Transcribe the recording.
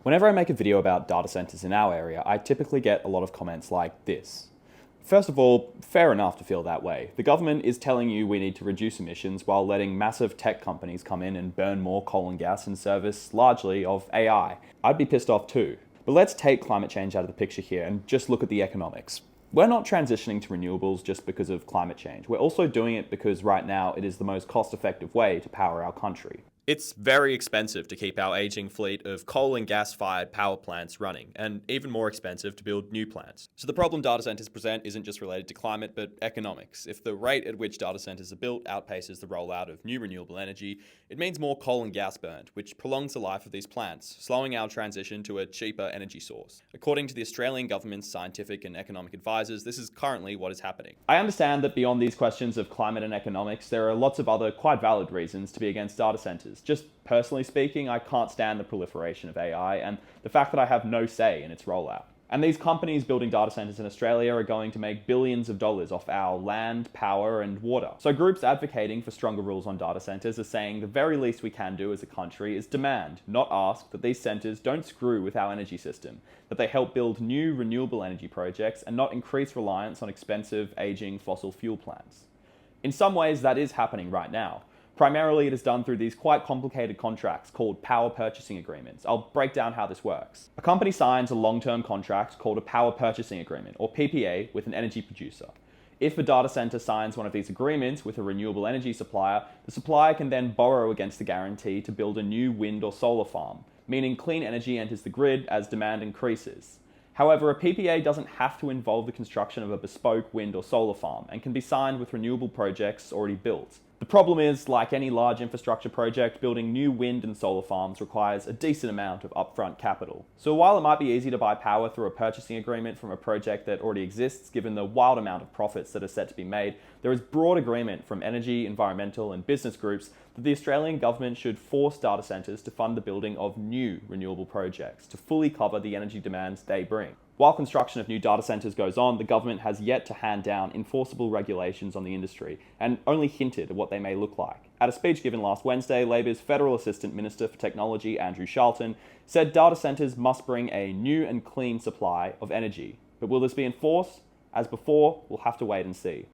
Whenever I make a video about data centers in our area, I typically get a lot of comments like this. First of all, fair enough to feel that way. The government is telling you we need to reduce emissions while letting massive tech companies come in and burn more coal and gas in service, largely, of AI. I'd be pissed off too. But let's take climate change out of the picture here and just look at the economics. We're not transitioning to renewables just because of climate change. We're also doing it because right now it is the most cost-effective way to power our country. It's very expensive to keep our aging fleet of coal and gas-fired power plants running, and even more expensive to build new plants. So the problem data centers present isn't just related to climate, but economics. If the rate at which data centers are built outpaces the rollout of new renewable energy, it means more coal and gas burned, which prolongs the life of these plants, slowing our transition to a cheaper energy source. According to the Australian government's scientific and economic advisors, this is currently what is happening. I understand that beyond these questions of climate and economics, there are lots of other quite valid reasons to be against data centers. Just personally speaking, I can't stand the proliferation of AI and the fact that I have no say in its rollout. And these companies building data centers in Australia are going to make billions of dollars off our land, power, and water. So groups advocating for stronger rules on data centers are saying the very least we can do as a country is demand, not ask, that these centers don't screw with our energy system, that they help build new renewable energy projects and not increase reliance on expensive, aging fossil fuel plants. In some ways, that is happening right now. Primarily, it is done through these quite complicated contracts called power purchasing agreements. I'll break down how this works. A company signs a long-term contract called a power purchasing agreement, or PPA, with an energy producer. If a data center signs one of these agreements with a renewable energy supplier, the supplier can then borrow against the guarantee to build a new wind or solar farm, meaning clean energy enters the grid as demand increases. However, a PPA doesn't have to involve the construction of a bespoke wind or solar farm and can be signed with renewable projects already built. The problem is, like any large infrastructure project, building new wind and solar farms requires a decent amount of upfront capital. So while it might be easy to buy power through a purchasing agreement from a project that already exists, given the wild amount of profits that are set to be made, there is broad agreement from energy, environmental, and business groups that the Australian government should force data centres to fund the building of new renewable projects to fully cover the energy demands they bring. While construction of new data centres goes on, the government has yet to hand down enforceable regulations on the industry and only hinted at what they may look like. At a speech given last Wednesday, Labor's Federal Assistant Minister for Technology, Andrew Charlton, said data centres must bring a new and clean supply of energy. But will this be enforced? As before, we'll have to wait and see.